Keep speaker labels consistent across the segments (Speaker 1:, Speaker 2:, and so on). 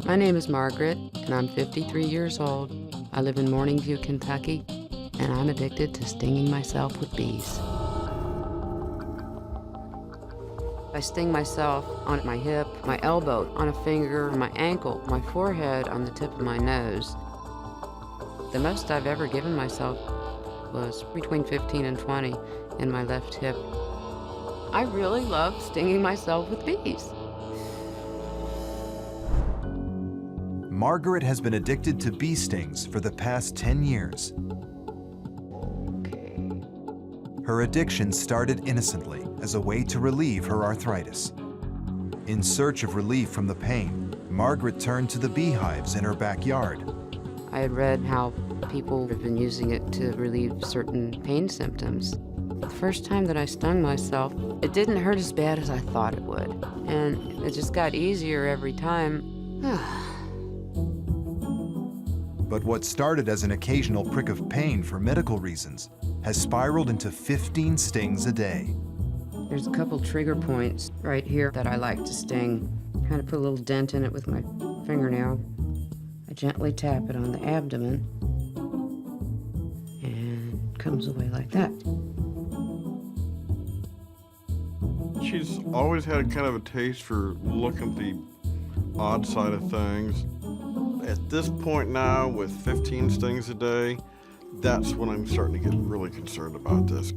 Speaker 1: My name is Margaret, and I'm 53 years old. I live in Morningview, Kentucky, and I'm addicted to stinging myself with bees. I sting myself on my hip, my elbow, on a finger, my ankle, my forehead, on the tip of my nose. The most I've ever given myself was between 15 and 20 in my left hip. I really love stinging myself with bees.
Speaker 2: Margaret has been addicted to bee stings for the past 10 years.
Speaker 1: Okay.
Speaker 2: Her addiction started innocently as a way to relieve her arthritis. In search of relief from the pain, Margaret turned to the beehives in her backyard.
Speaker 1: I had read how people have been using it to relieve certain pain symptoms. The first time that I stung myself, it didn't hurt as bad as I thought it would. And it just got easier every time.
Speaker 2: But what started as an occasional prick of pain for medical reasons has spiraled into 15 stings a day.
Speaker 1: There's a couple trigger points right here that I like to sting. Kind of put a little dent in it with my fingernail. I gently tap it on the abdomen, and it comes away like that.
Speaker 3: She's always had kind of a taste for looking at the odd side of things. At this point now, with 15 stings a day, that's when I'm starting to get really concerned about this.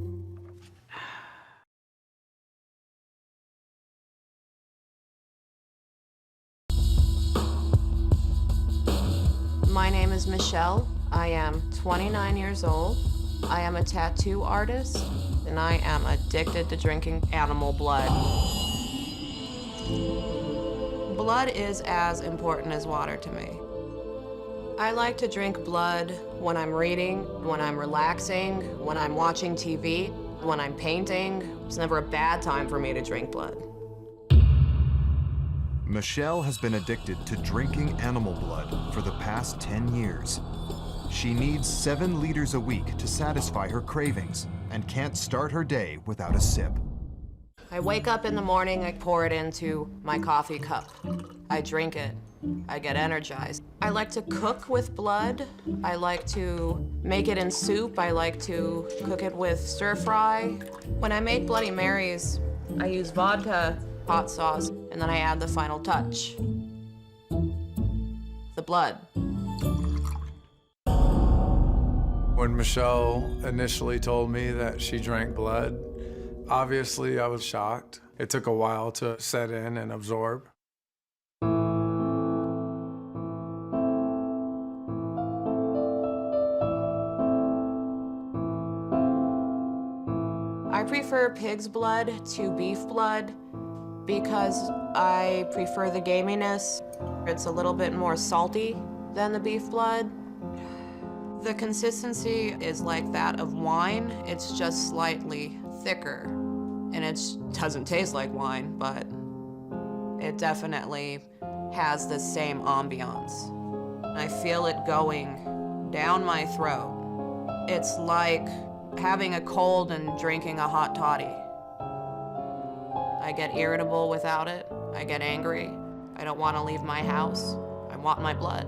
Speaker 4: My name is Michelle. I am 29 years old. I am a tattoo artist, and I am addicted to drinking animal blood. Blood is as important as water to me. I like to drink blood when I'm reading, when I'm relaxing, when I'm watching TV, when I'm painting. It's never a bad time for me to drink blood.
Speaker 2: Michelle has been addicted to drinking animal blood for the past 10 years. She needs 7 liters a week to satisfy her cravings and can't start her day without a sip.
Speaker 4: I wake up in the morning, I pour it into my coffee cup. I drink it. I get energized. I like to cook with blood. I like to make it in soup. I like to cook it with stir fry. When I make Bloody Marys, I use vodka, hot sauce, and then I add the final touch, the blood.
Speaker 5: When Michelle initially told me that she drank blood, obviously I was shocked. It took a while to set in and absorb.
Speaker 4: I prefer pig's blood to beef blood because I prefer the gaminess. It's a little bit more salty than the beef blood. The consistency is like that of wine. It's just slightly thicker. And it doesn't taste like wine, but it definitely has the same ambiance. I feel it going down my throat. It's like having a cold and drinking a hot toddy. I get irritable without it. I get angry. I don't want to leave my house. I want my blood.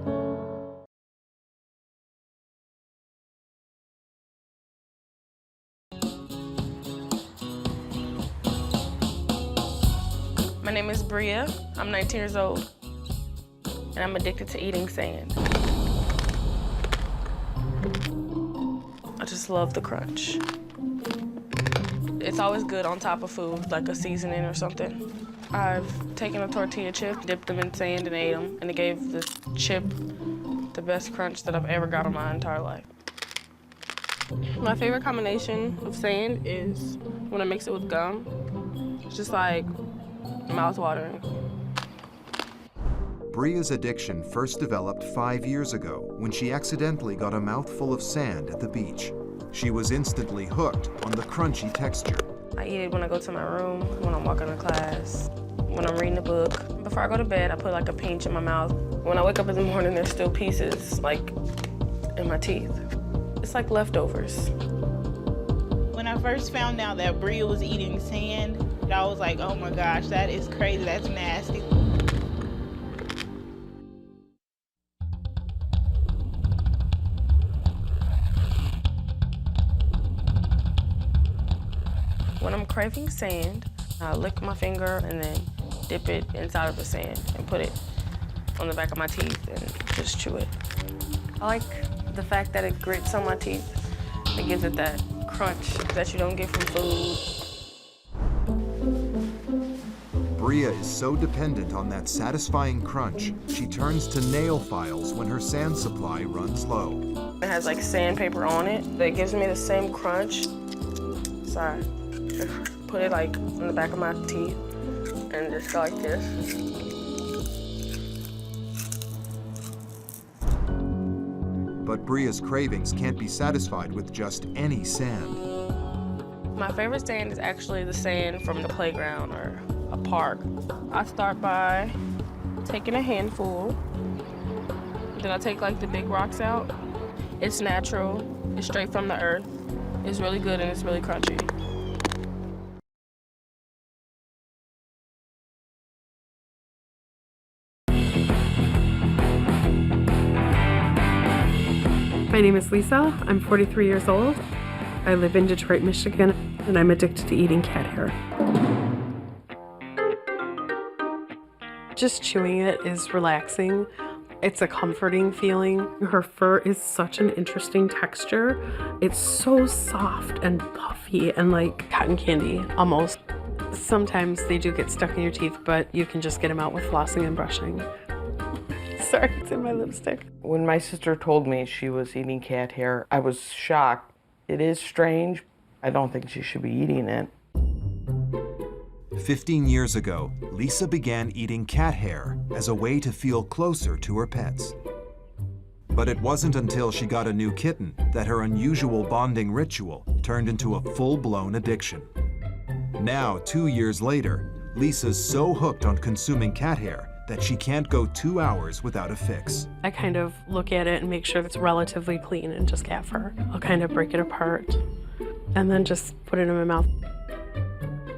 Speaker 6: My name is Bria. I'm 19 years old, and I'm addicted to eating sand. I just love the crunch. It's always good on top of food, like a seasoning or something. I've taken a tortilla chip, dipped them in sand, and ate them, and it gave this chip the best crunch that I've ever got in my entire life. My favorite combination of sand is when I mix it with gum. It's just like mouth-watering.
Speaker 2: Bria's addiction first developed 5 years ago when she accidentally got a mouthful of sand at the beach. She was instantly hooked on the crunchy texture.
Speaker 6: I eat it when I go to my room, when I'm walking to class, when I'm reading a book. Before I go to bed, I put like a pinch in my mouth. When I wake up in the morning, there's still pieces, like, in my teeth. It's like leftovers.
Speaker 7: When I first found out that Bria was eating sand, I was like, oh my gosh, that is crazy, that's nasty.
Speaker 6: I'm craving sand. I lick my finger and then dip it inside of the sand and put it on the back of my teeth and just chew it. I like the fact that it grits on my teeth. It gives it that crunch that you don't get from food.
Speaker 2: Bria is so dependent on that satisfying crunch, she turns to nail files when her sand supply runs low.
Speaker 6: It has like sandpaper on it. It gives me the same crunch. Sorry. Put it like on the back of my teeth and just go like this.
Speaker 2: But Bria's cravings can't be satisfied with just any sand.
Speaker 6: My favorite sand is actually the sand from the playground or a park. I start by taking a handful. Then I take like the big rocks out. It's natural, it's straight from the earth. It's really good and it's really crunchy.
Speaker 8: My name is Lisa. I'm 43 years old. I live in Detroit, Michigan, and I'm addicted to eating cat hair. Just chewing it is relaxing. It's a comforting feeling. Her fur is such an interesting texture. It's so soft and puffy and like cotton candy, almost. Sometimes they do get stuck in your teeth, but you can just get them out with flossing and brushing. Sorry, it's in my lipstick.
Speaker 9: When my sister told me she was eating cat hair, I was shocked. It is strange. I don't think she should be eating it.
Speaker 2: 15 years ago, Lisa began eating cat hair as a way to feel closer to her pets. But it wasn't until she got a new kitten that her unusual bonding ritual turned into a full-blown addiction. Now, 2 years later, Lisa's so hooked on consuming cat hair that she can't go 2 hours without a fix.
Speaker 8: I kind of look at it and make sure it's relatively clean and just cat fur. I'll kind of break it apart and then just put it in my mouth.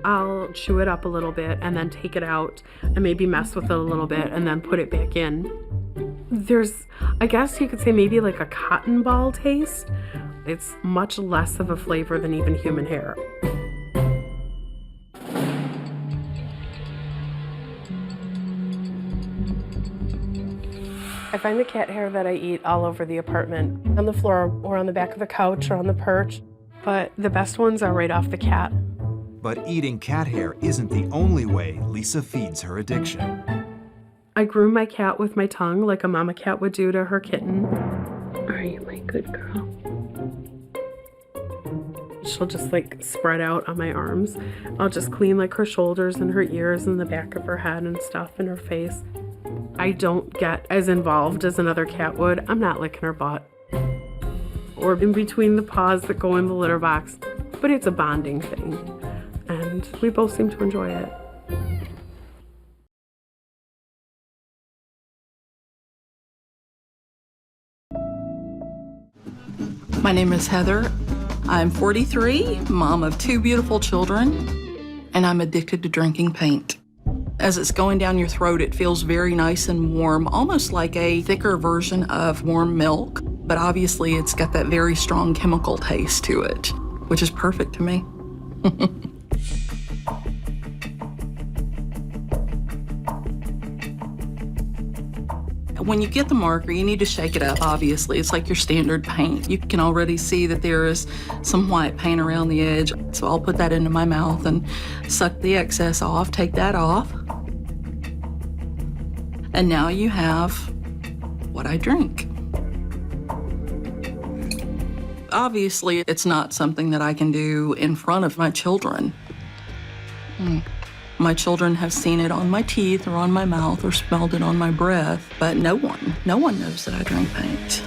Speaker 8: I'll chew it up a little bit and then take it out and maybe mess with it a little bit and then put it back in. There's, I guess you could say maybe like a cotton ball taste. It's much less of a flavor than even human hair. I find the cat hair that I eat all over the apartment, on the floor or on the back of the couch or on the perch, but the best ones are right off the cat.
Speaker 2: But eating cat hair isn't the only way Lisa feeds her addiction.
Speaker 8: I groom my cat with my tongue like a mama cat would do to her kitten. Are you my good girl? She'll just like spread out on my arms. I'll just clean like her shoulders and her ears and the back of her head and stuff and her face. I don't get as involved as another cat would. I'm not licking her butt or in between the paws that go in the litter box, but it's a bonding thing and we both seem to enjoy it.
Speaker 10: My name is Heather. I'm 43, mom of 2 beautiful children, and I'm addicted to drinking paint. As it's going down your throat, it feels very nice and warm, almost like a thicker version of warm milk, but obviously it's got that very strong chemical taste to it, which is perfect to me. When you get the marker, you need to shake it up, obviously. It's like your standard paint. You can already see that there is some white paint around the edge. So I'll put that into my mouth and suck the excess off, take that off. And now you have what I drink. Obviously, it's not something that I can do in front of my children. My children have seen it on my teeth or on my mouth or smelled it on my breath, but no one knows that I drink paint.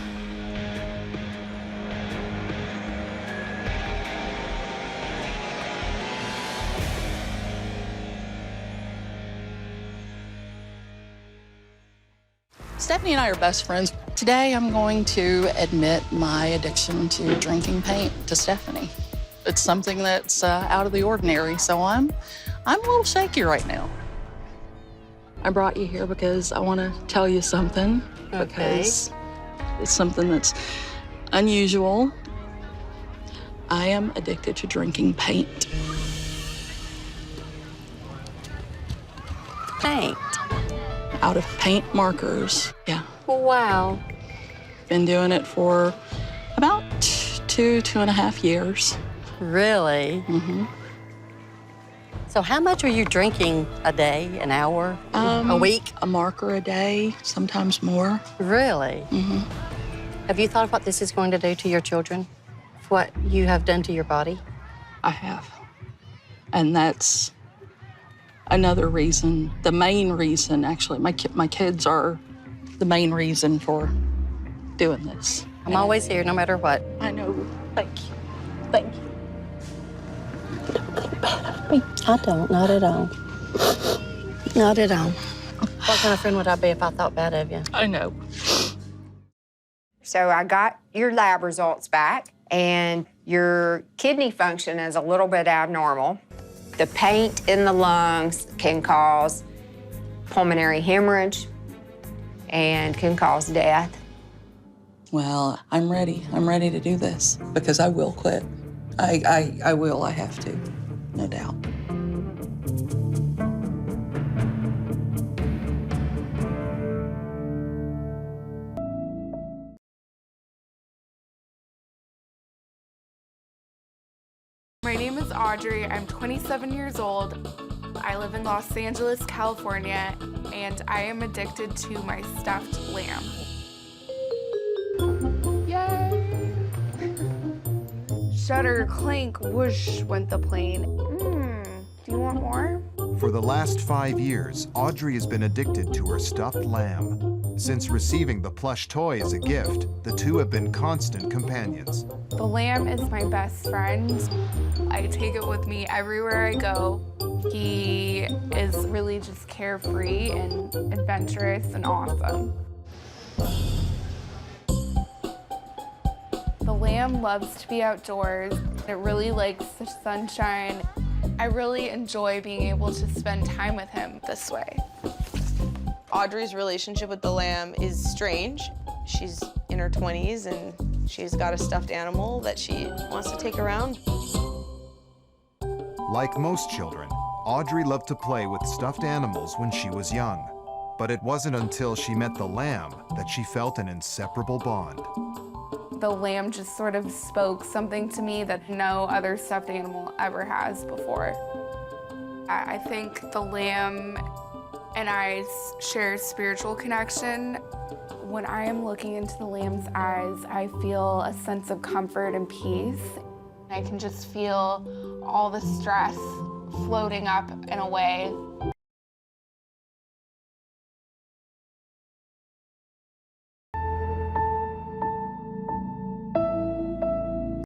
Speaker 10: Stephanie and I are best friends. Today I'm going to admit my addiction to drinking paint to Stephanie. It's something that's out of the ordinary, so I'm a little shaky right now. I brought you here because I want to tell you something.
Speaker 8: Okay.
Speaker 10: Because it's something that's unusual. I am addicted to drinking paint.
Speaker 11: paint?
Speaker 10: Out of paint markers, yeah.
Speaker 11: Wow.
Speaker 10: Been doing it for about 2.5 years.
Speaker 11: Really?
Speaker 10: Mm-hmm.
Speaker 11: So how much are you drinking a day, an hour, a week?
Speaker 10: A marker a day, sometimes more.
Speaker 11: Really?
Speaker 10: Mm-hmm.
Speaker 11: Have you thought of what this is going to do to your children? What you have done to your body?
Speaker 10: I have. And that's another reason, the main reason, actually. My kids are the main reason for doing this.
Speaker 11: I'm always here, no matter what.
Speaker 10: I know. Thank you. Thank you.
Speaker 11: I don't, not at all. Not at all. What kind of friend would I be if I thought bad of you?
Speaker 10: I know.
Speaker 12: So I got your lab results back, and your kidney function is a little bit abnormal. The paint in the lungs can cause pulmonary hemorrhage and can cause death.
Speaker 10: Well, I'm ready. I'm ready to do this because I will quit. I will. I have to, no doubt.
Speaker 13: My name is Audrey. I'm 27 years old. I live in Los Angeles, California, and I am addicted to my stuffed lamb. Yay! Shutter, clank, whoosh went the plane. Do you want more?
Speaker 2: For the last 5 years, Audrey has been addicted to her stuffed lamb. Since receiving the plush toy as a gift, the two have been constant companions.
Speaker 13: The lamb is my best friend. I take it with me everywhere I go. He is really just carefree and adventurous and awesome. The lamb loves to be outdoors. It really likes the sunshine. I really enjoy being able to spend time with him this way.
Speaker 6: Audrey's relationship with the lamb is strange. She's in her 20s and she's got a stuffed animal that she wants to take around.
Speaker 2: Like most children, Audrey loved to play with stuffed animals when she was young. But it wasn't until she met the lamb that she felt an inseparable bond.
Speaker 13: The lamb just sort of spoke something to me that no other stuffed animal ever has before. I think the lamb and I share a spiritual connection. When I am looking into the lamb's eyes, I feel a sense of comfort and peace. I can just feel all the stress floating up and away.